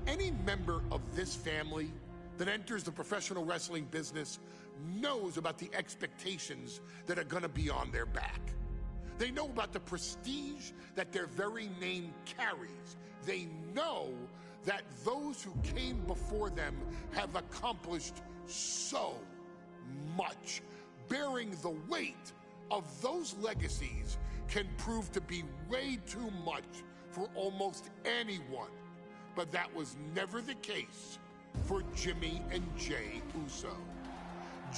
Any member of this family that enters the professional wrestling business knows about the expectations that are gonna be on their back. They know about the prestige that their very name carries. They know that those who came before them have accomplished so much. Bearing the weight of those legacies can prove to be way too much for almost anyone. But that was never the case for Jimmy and Jey Uso.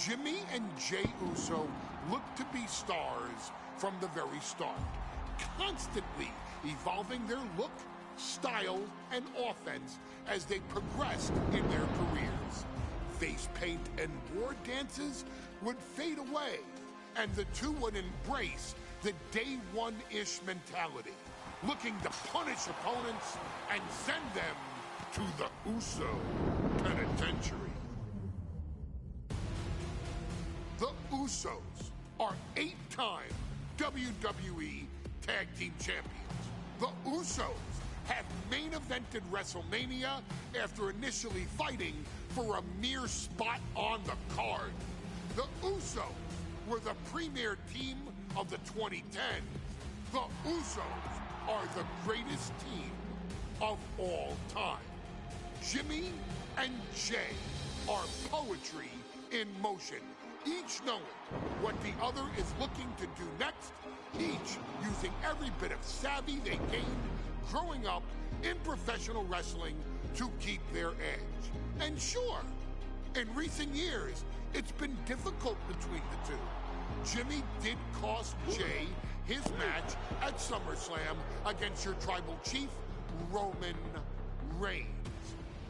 Jimmy and Jey Uso looked to be stars from the very start, constantly evolving their look, style, and offense as they progressed in their careers. Face paint and war dances would fade away, and the two would embrace the day one-ish mentality, looking to punish opponents and send them to the Uso penitentiary. The Usos are 8-time WWE Tag Team Champions. The Usos have main evented WrestleMania after initially fighting for a mere spot on the card. The Usos were the premier team of the 2010s. The Usos are the greatest team of all time. Jimmy and Jey are poetry in motion, each knowing what the other is looking to do next, each using every bit of savvy they gained growing up in professional wrestling to keep their edge. And sure, in recent years, it's been difficult between the two. Jimmy did cost Jey his match at SummerSlam against your tribal chief, Roman Reigns.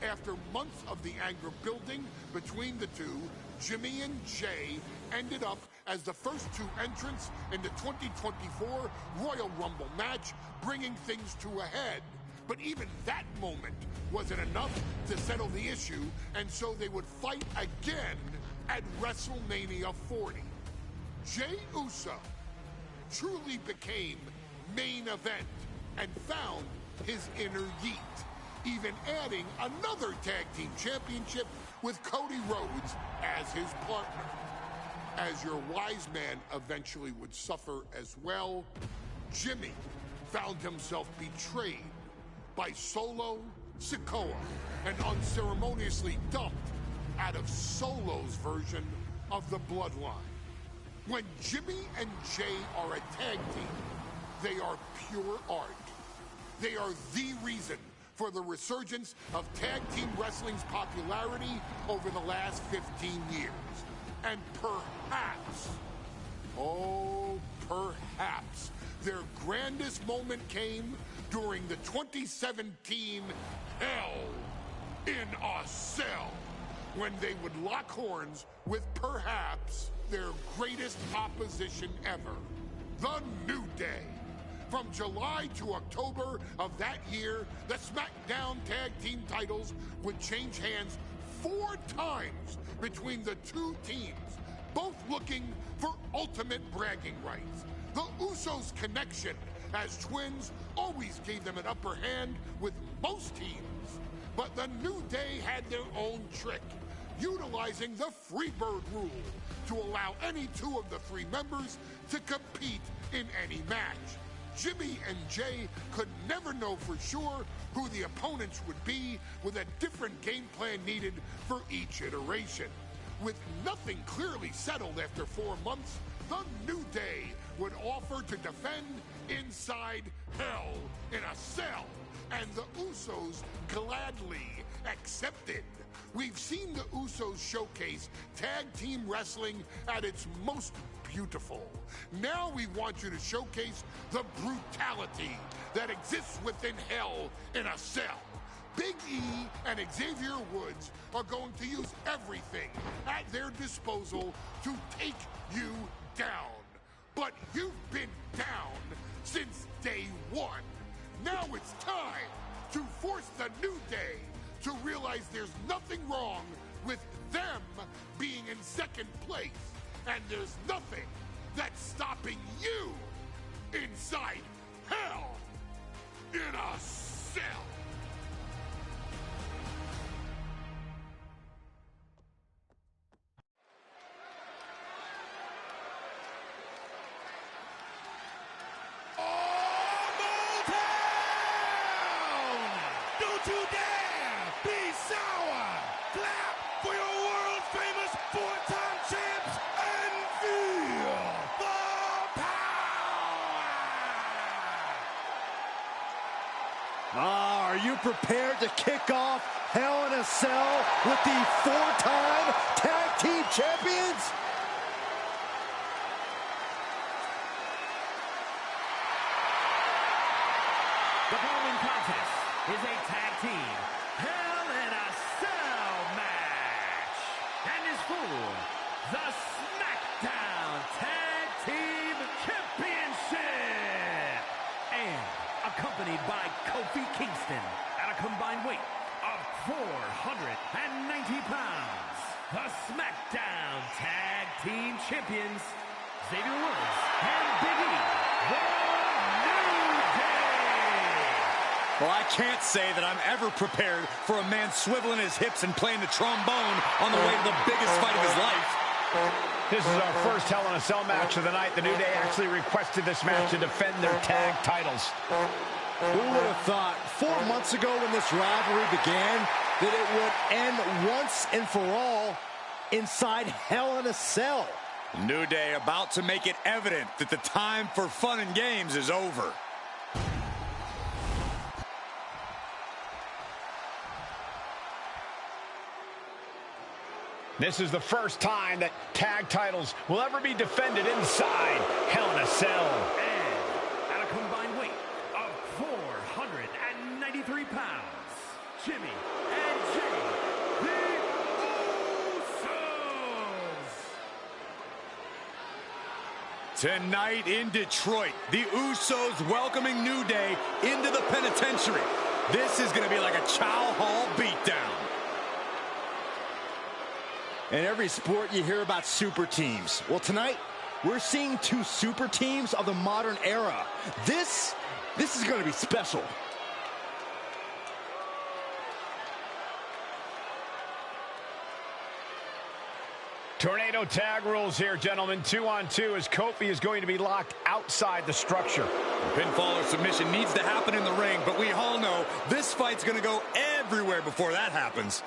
After months of the anger building between the two, Jimmy and Jey ended up as the first two entrants in the 2024 Royal Rumble match, bringing things to a head. But even that moment wasn't enough to settle the issue, and so they would fight again at WrestleMania 40. Jey Uso truly became main event and found his inner yeet, even adding another tag team championship with Cody Rhodes as his partner. As your wise man eventually would suffer as well, Jimmy found himself betrayed by Solo Sikoa and unceremoniously dumped out of Solo's version of the Bloodline. When Jimmy and Jey are a tag team, they are pure art. They are the reason for the resurgence of tag team wrestling's popularity over the last 15 years. And perhaps, oh, perhaps, their grandest moment came during the 2017 Hell in a Cell, when they would lock horns with perhaps their greatest opposition ever, The New Day. From July to October of that year, the SmackDown Tag Team titles would change hands 4 times between the two teams, both looking for ultimate bragging rights. The Usos' connection as twins always gave them an upper hand with most teams. But the New Day had their own trick, utilizing the Freebird rule to allow any 2 of the 3 members to compete in any match. Jimmy and Jey could never know for sure who the opponents would be, with a different game plan needed for each iteration. With nothing clearly settled after 4 months, the New Day would offer to defend inside Hell in a Cell, and the Usos gladly accepted. We've seen the Usos showcase tag team wrestling at its most beautiful. Now we want you to showcase the brutality that exists within Hell in a Cell. Big E and Xavier Woods are going to use everything at their disposal to take you down. But you've been down since day one. Now it's time to force the New Day to realize there's nothing wrong with them being in second place, and there's nothing that's stopping you inside Hell in a Cell. you dare be sour. Clap for your world-famous four-time champs and feel the power. Are you prepared to kick off Hell in a Cell with the four-time tag team champions? The following contest is a tag team Hell in a Cell match and is for the SmackDown Tag Team Championship and accompanied by Kofi Kingston at a combined weight of 490 pounds. The SmackDown Tag Team Champions, Xavier Woods and Big E, the New Day. Well, I can't say that I'm ever prepared for a man swiveling his hips and playing the trombone on the way to the biggest fight of his life. This is our first Hell in a Cell match of the night. The New Day actually requested this match to defend their tag titles. Who would have thought 4 months ago when this rivalry began that it would end once and for all inside Hell in a Cell? New Day about to make it evident that the time for fun and games is over. This is the first time that tag titles will ever be defended inside Hell in a Cell. And at a combined weight of 493 pounds, Jimmy and Jay, the Usos. Tonight in Detroit, the Usos welcoming New Day into the penitentiary. This is going to be like a Chow Hall beatdown. In every sport, you hear about super teams. Well, tonight, we're seeing two super teams of the modern era. This is going to be special. Tornado tag rules here, gentlemen. 2-on-2 as Kofi is going to be locked outside the structure. Pinfall or submission needs to happen in the ring, but we all know this fight's going to go everywhere before that happens.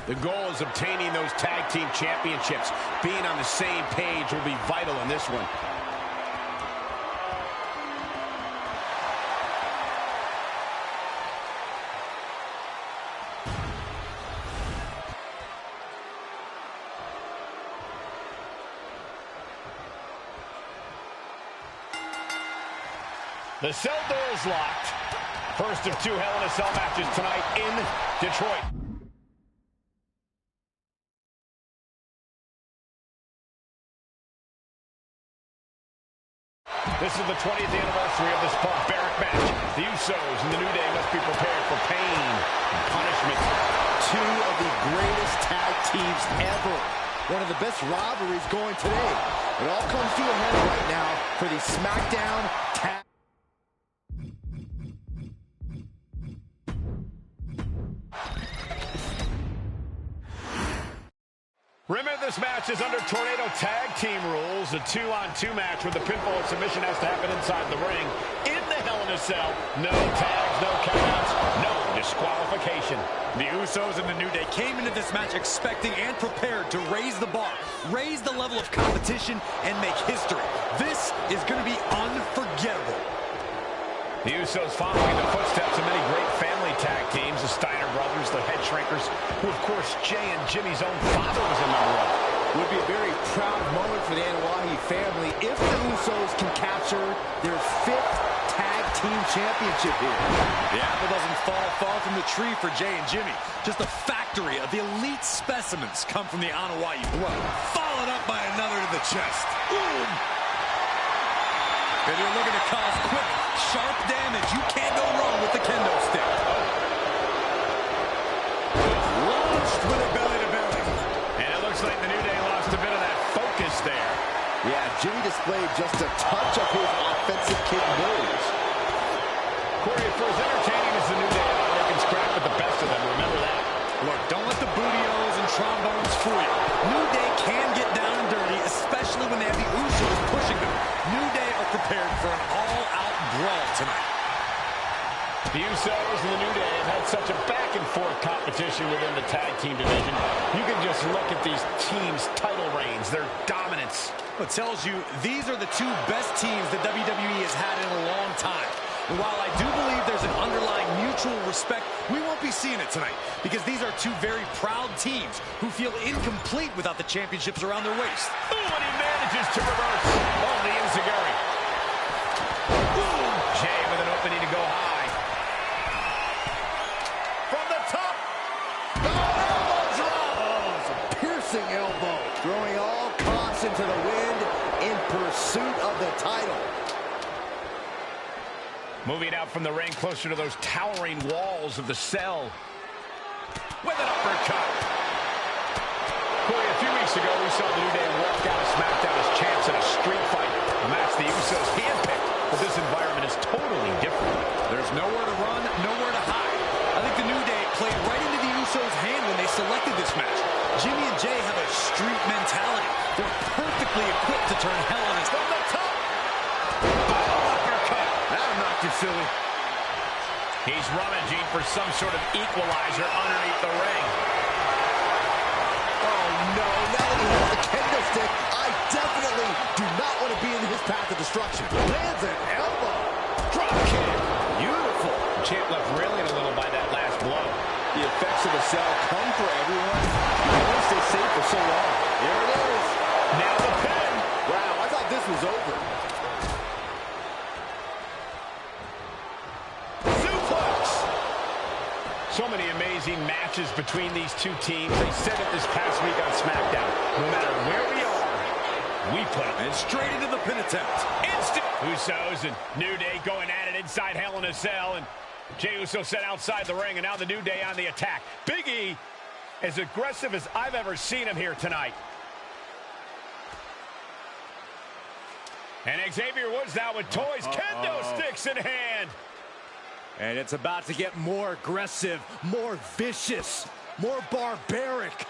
The goal is obtaining those tag team championships. Being on the same page will be vital in this one. The cell door is locked. First of two Hell in a Cell matches tonight in Detroit. This is the 20th anniversary of this barbaric match. The Usos and the New Day must be prepared for pain and punishment. Two of the greatest tag teams ever. One of the best rivalries going today. It all comes to a head right now for the SmackDown Tag. Remember, this match is under Tornado Tag Team rules. A 2-on-2 match with the pinfall and submission has to happen inside the ring. In the Hell in a Cell, no tags, no countouts, no disqualification. The Usos and the New Day came into this match expecting and prepared to raise the bar, raise the level of competition, and make history. This is going to be unforgettable. The Usos following the footsteps of many great family tag teams, the Steiner brothers, the Head Shrinkers, who, of course, Jay and Jimmy's own father was a member of. Would be a very proud moment for the Anoa'i family if the Usos can capture their 5th tag team championship here. The apple doesn't fall far from the tree for Jay and Jimmy. Just a factory of the elite specimens come from the Anoa'i blood, followed up by another to the chest. Boom! If you're looking to cause quick, sharp damage, you can't go wrong with the kendo stick. Launched with a belly-to-belly. And it looks like the New Day lost a bit of that focus there. Yeah, Jimmy displayed just a touch of his offensive capabilities. Corey, for as entertaining as the New Day are, they can scrap with the best of them. Remember that. Look, don't let the booty-os and trombones fool you. New Day can get down and dirty, especially when they have the Usos pushing them. New Day are prepared for an all-out brawl tonight. The Usos and the New Day have had such a back-and-forth competition within the tag team division. You can just look at these teams' title reigns, their dominance. It tells you these are the two best teams that WWE has had in a long time. And while I do believe there's an underlying mutual respect, we won't be seeing it tonight because these are two very proud teams who feel incomplete without the championships around their waist. Ooh, and he manages to reverse. Oh, the enziguri. Ooh, Jay with an opening to go high. From the top. Oh, elbow drop. Oh, it's a piercing elbow. Throwing all caution to the wind in pursuit of the title. Moving out from the ring closer to those towering walls of the cell. With an uppercut. Corey, a few weeks ago, we saw the New Day walk out of SmackDown as champs in a street fight. A match the Usos handpicked, but this environment is totally different. There's nowhere to run, nowhere to hide. I think the New Day played right into the Usos' hand when they selected this match. Jimmy and Jay have a street mentality. They're perfectly equipped to turn hell on us. From the top. That'll knock you silly. He's rummaging for some sort of equalizer underneath the ring. Oh, no. Now that he has the kendo stick, I definitely do not want to be in his path of destruction. Lands an elbow. Drop kick. Beautiful. The champ left reeling a little by that last blow. The effects of the cell come for everyone. I want to stay safe for so long. Here it is. Now the pin. Wow, I thought this was over. So many amazing matches between these two teams. They said it this past week on SmackDown. No matter where we are, we put them. And straight into the pin attempt. Instant. Usos and New Day going at it inside Hell in a Cell. And Jey Uso set outside the ring. And now the New Day on the attack. Big E, as aggressive as I've ever seen him here tonight. And Xavier Woods now with toys. Kendo sticks in hand. And it's about to get more aggressive, more vicious, more barbaric.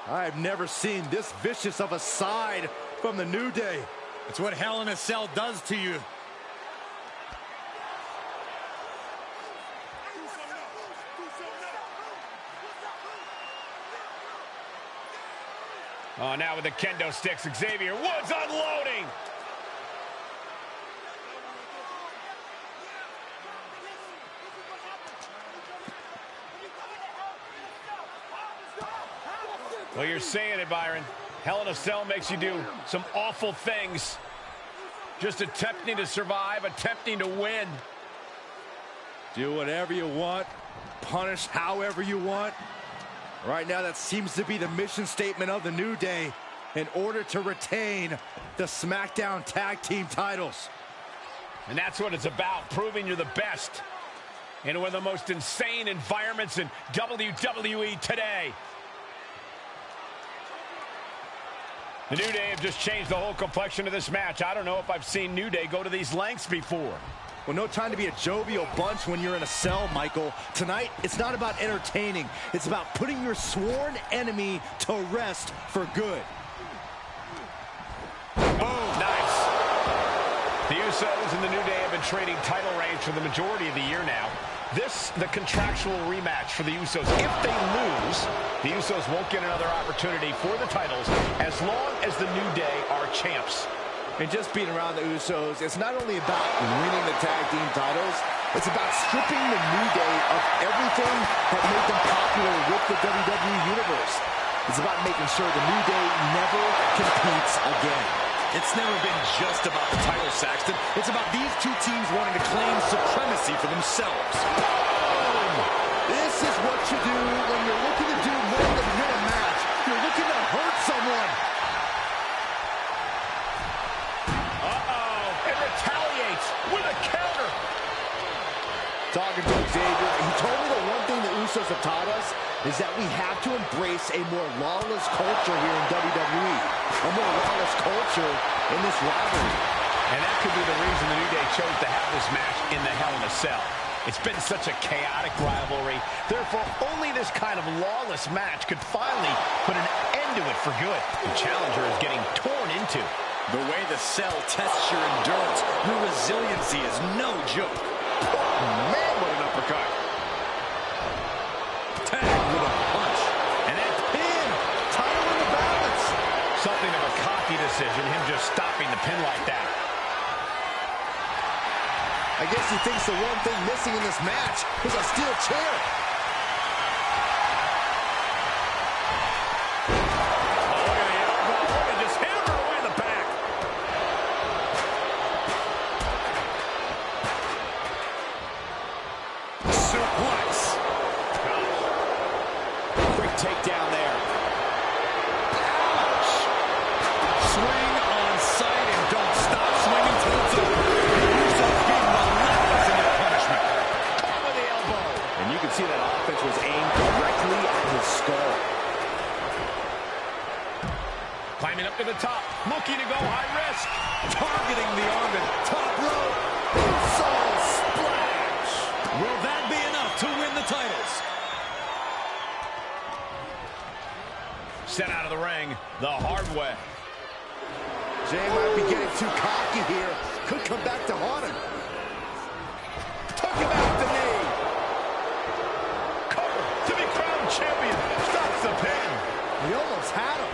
I've never seen this vicious of a side from the New Day. It's what Hell in a Cell does to you. Oh, now with the kendo sticks, Xavier Woods unloading. Well, you're saying it, Byron. Hell in a Cell makes you do some awful things. Just attempting to survive, attempting to win. Do whatever you want. Punish however you want. Right now, that seems to be the mission statement of the New Day in order to retain the SmackDown Tag Team titles. And that's what it's about, proving you're the best in one of the most insane environments in WWE today. The New Day have just changed the whole complexion of this match. I don't know if I've seen New Day go to these lengths before. Well, no time to be a jovial bunch when you're in a cell, Michael. Tonight, it's not about entertaining. It's about putting your sworn enemy to rest for good. Boom, nice. The Usos and the New Day have been trading title reigns for the majority of the year now. This, the contractual rematch for the Usos. If they lose, the Usos won't get another opportunity for the titles as long as the New Day are champs. And just being around the Usos, it's not only about winning the tag team titles, it's about stripping the New Day of everything that made them popular with the WWE Universe. It's about making sure the New Day never competes again. It's never been just about the title, Saxton. It's about these two teams wanting to claim supremacy for themselves. Boom! This is what you do when you're looking to do more than win a match. You're looking to hurt someone. It retaliates with a counter. Talking to Xavier, he told me the one thing the Usos have taught us is that we have to embrace a more lawless culture here in WWE. A more lawless culture in this rivalry. And that could be the reason the New Day chose to have this match in the Hell in a Cell. It's been such a chaotic rivalry. Therefore, only this kind of lawless match could finally put an end to it for good. The challenger is getting torn into. The way the cell tests your endurance, your resiliency is no joke. Man, what an uppercut. Tag with a punch. And that pin. Title in the balance. Something of a cocky decision, him just stopping the pin like that. I guess he thinks the one thing missing in this match is a steel chair. Takedown there. Ouch! Swing on sight and don't stop swinging till it's over. Usos being relentless in their punishment. Top of the elbow. And you can see that offense was aimed directly at his skull. Climbing up to the top, looking to go high risk. Targeting the arm and top rope. Usos splash. Will that be enough to win the titles? Sent out of the ring the hard way. Jay might be getting too cocky here. Could come back to haunt him. Took him out the knee. Cover to be crowned champion. Stops the pin. He almost had him.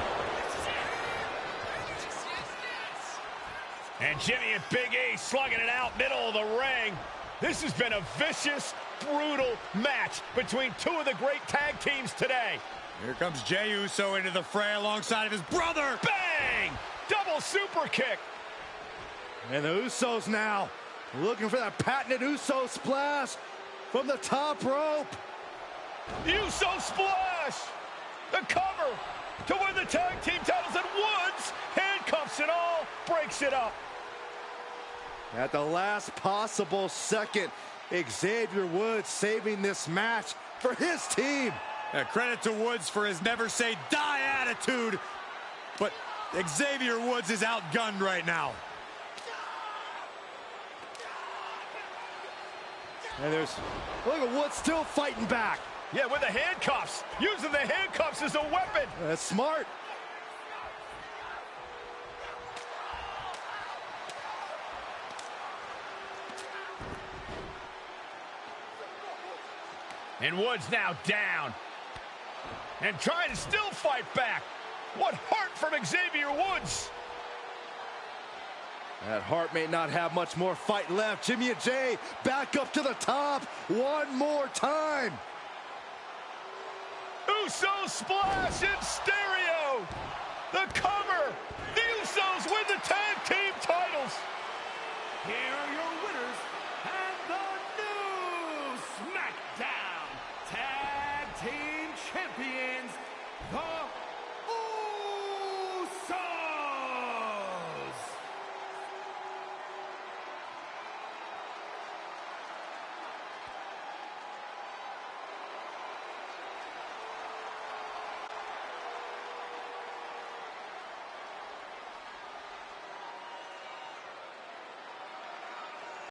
And Jimmy and Big E slugging it out middle of the ring. This has been a vicious, brutal match between two of the great tag teams today. Here comes Jey Uso into the fray alongside of his brother. Bang! Double super kick. And the Usos now looking for that patented Uso splash from the top rope. Uso splash. The cover to win the tag team titles, and Woods, handcuffs and all, breaks it up. At the last possible second, Xavier Woods saving this match for his team. Credit to Woods for his never say die attitude, but Xavier Woods is outgunned right now. And look at Woods still fighting back. Yeah, with the handcuffs, using the handcuffs as a weapon. That's smart. And Woods now down. And trying to still fight back. What heart from Xavier Woods. That Hart may not have much more fight left. Jimmy and Jay back up to the top one more time. Uso splash in stereo. The cover.